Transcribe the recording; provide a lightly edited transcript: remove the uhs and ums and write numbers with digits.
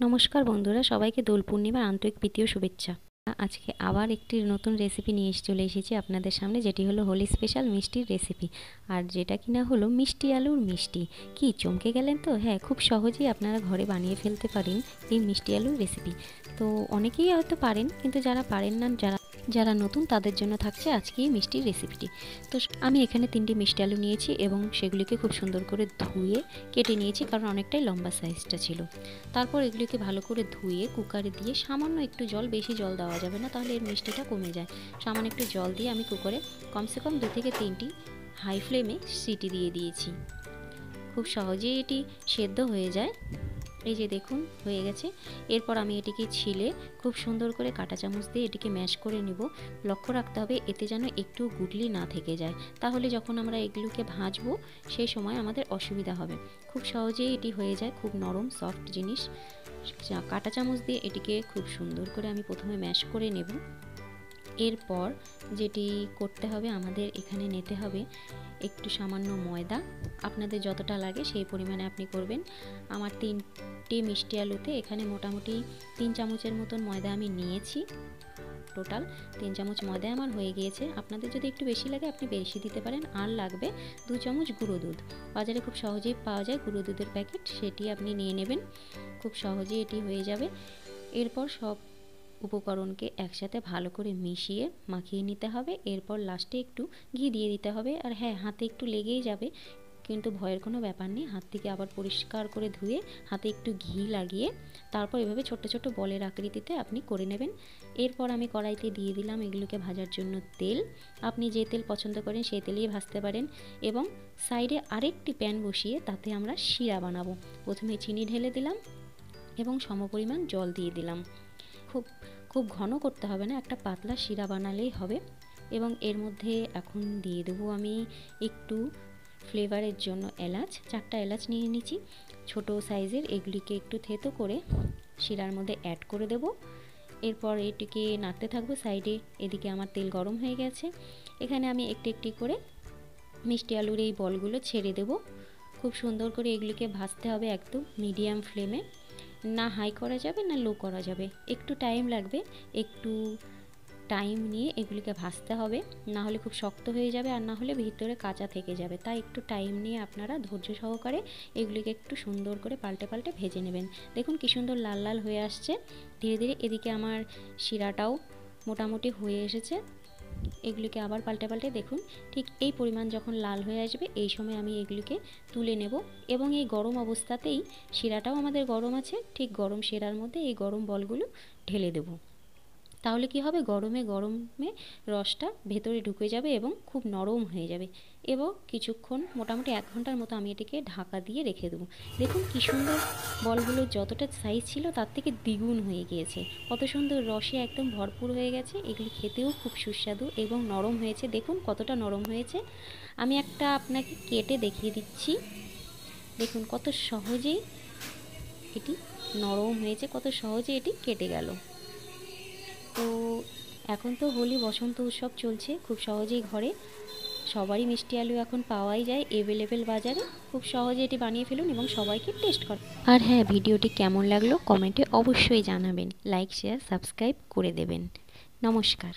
নমস্কার বন্ধুরা, সবাইকে দোল পূর্ণিমার আন্তরিক প্রীতি ও শুভেচ্ছা। আজকে আবার একটি নতুন রেসিপি নিয়ে চলে এসেছি আপনাদের সামনে, যেটি হলো হোলি স্পেশাল মিষ্টির রেসিপি। আর যেটা কিনা হলো মিষ্টি আলুর মিষ্টি। কি চমকে গেলেন তো? হ্যাঁ, খুব সহজেই আপনারা ঘরে বানিয়ে ফেলতে পারেন এই মিষ্টি আলুর রেসিপি। তো অনেকেই হয়তো পারেন, কিন্তু যারা পারেন না, যারা নতুন, তাদের জন্য থাকছে আজকে এই মিষ্টির রেসিপিটি। তো আমি এখানে 3টি মিষ্টি আলু নিয়েছি এবং সেগুলিকে খুব সুন্দর করে ধুয়ে কেটে নিয়েছি, কারণ অনেকটাই লম্বা সাইজটা ছিল। তারপর এগুলিকে ভালো করে ধুয়ে কুকারে দিয়ে সামান্য একটু জল, বেশি জল দেওয়া যাবে না, তাহলে এর মিষ্টিটা কমে যায়। সামান্য একটু জল দিয়ে আমি কুকারে কমসে কম 2 থেকে 3টি হাই ফ্লেমে সিটি দিয়ে দিয়েছি। খুব সহজেই এটি সেদ্ধ হয়ে যায়। এই যে দেখুন, হয়ে গেছে। এরপর আমি এটিকে ছিলে খুব সুন্দর করে কাঁটা চামচ দিয়ে এটিকে ম্যাশ করে নেব। লক্ষ্য রাখতে হবে এতে যেন একটু গুটলি না থেকে যায়, তাহলে যখন আমরা এগুলোকে ভাজবো সেই সময় আমাদের অসুবিধা হবে। খুব সহজেই এটি হয়ে যায়, খুব নরম সফট জিনিস। কাঁটা চামচ দিয়ে এটিকে খুব সুন্দর করে আমি প্রথমে ম্যাশ করে নেব। এরপর যেটি করতে হবে, আমাদের এখানে নিতে হবে একটু সামান্য ময়দা। আপনাদের যতটা লাগে সেই পরিমাণে আপনি করবেন। আমার 3টে মিষ্টি আলুতে এখানে মোটামুটি 3 চামচের মতন ময়দা আমি নিয়েছি। টোটাল 3 চামচ ময়দা আমার হয়ে গিয়েছে। আপনাদের যদি একটু বেশি লাগে আপনি বেশি দিতে পারেন। আর লাগবে 2 চামচ গুঁড়ো দুধ। বাজারে খুব সহজেই পাওয়া যায় গুঁড়ো দুধের প্যাকেট, সেটি আপনি নিয়ে নেবেন। খুব সহজেই এটি হয়ে যাবে। এরপর সব উপকরণকে একসাথে ভালো করে মিশিয়ে মাখিয়ে নিতে হবে। এরপর লাস্টে একটু ঘি দিয়ে দিতে হবে। আর হ্যাঁ, হাতে একটু লেগেই যাবে, কিন্তু ভয়ের কোনো ব্যাপার নেই। হাত থেকে আবার পরিষ্কার করে ধুয়ে হাতে একটু ঘি লাগিয়ে তারপর এভাবে ছোট ছোট বলের আকৃতিতে আপনি করে নেবেন। এরপর আমি কড়াইতে দিয়ে দিলাম এগুলোকে ভাজার জন্য তেল। আপনি যে তেল পছন্দ করেন সেই তেলেই ভাজতে পারেন। এবং সাইডে আরেকটি প্যান বসিয়ে তাতে আমরা শিরা বানাবো। প্রথমে চিনি ঢেলে দিলাম এবং সমপরিমাণ জল দিয়ে দিলাম। খুব খুব ঘন করতে হবে না, একটা পাতলা শিরা বানালেই হবে। এবং এর মধ্যে এখন দিয়ে দেবো আমি একটু ফ্লেভারের জন্য এলাচ। 4টা এলাচ নিয়ে নিচ্ছি ছোটো সাইজের। এগুলিকে একটু থেতো করে শিরার মধ্যে অ্যাড করে দেব। এরপর এটিকে নাড়তে থাকবো সাইডে। এদিকে আমার তেল গরম হয়ে গেছে। এখানে আমি একটি একটি করে মিষ্টি আলুর এই বলগুলো ছেড়ে দেব। খুব সুন্দর করে এগুলিকে ভাজতে হবে একদম মিডিয়াম ফ্লেমে। না হাই করা যাবে না লো করা যাবে, একটু টাইম লাগবে। একটু টাইম নিয়ে এগুলিকে ভাজতে হবে, না হলে খুব শক্ত হয়ে যাবে, আর না হলে ভিতরে কাঁচা থেকে যাবে। তাই একটু টাইম নিয়ে আপনারা ধৈর্য সহকারে এগুলিকে একটু সুন্দর করে পাল্টে পাল্টে ভেজে নেবেন। দেখুন কি সুন্দর লাল লাল হয়ে আসছে ধীরে ধীরে। এদিকে আমার শিরাটাও মোটামুটি হয়ে এসেছে। এগুলিকে আবার পাল্টে পাল্টে দেখুন ঠিক এই পরিমাণ যখন লাল হয়ে আসবে, এই সময় আমি এগুলিকে তুলে নেব। এবং এই গরম অবস্থাতেই, শিরাটাও আমাদের গরম আছে, ঠিক গরম শিরার মধ্যে এই গরম বলগুলো ঢেলে দেব। তাহলে কি হবে, গরমে গরমে রসটা ভেতরে ঢুকে যাবে এবং খুব নরম হয়ে যাবে। এবং কিছুক্ষণ, মোটামুটি 1 ঘন্টার মতো আমি এটিকে ঢাকা দিয়ে রেখে দেবো। দেখুন কি সুন্দর, বলগুলো যতটা সাইজ ছিল তার থেকে দ্বিগুণ হয়ে গিয়েছে। কত সুন্দর রসে একদম ভরপুর হয়ে গেছে। এগুলি খেতেও খুব সুস্বাদু এবং নরম হয়েছে। দেখুন কতটা নরম হয়েছে। আমি একটা আপনাকে কেটে দেখিয়ে দিচ্ছি। দেখুন কত সহজেই এটি নরম হয়েছে, কত সহজে এটি কেটে গেল। তো এখন তো হোলি বসন্ত উৎসব চলছে, খুব সহজেই ঘরে সবারই মিষ্টি আলু এখন পাওয়াই যায় অ্যাভেলেবেল বাজারে। খুব সহজে এটি বানিয়ে ফেলুন এবং সবাইকে টেস্ট করুন। আর হ্যাঁ, ভিডিওটি কেমন লাগলো কমেন্টে অবশ্যই জানাবেন। লাইক, শেয়ার, সাবস্ক্রাইব করে দেবেন। নমস্কার।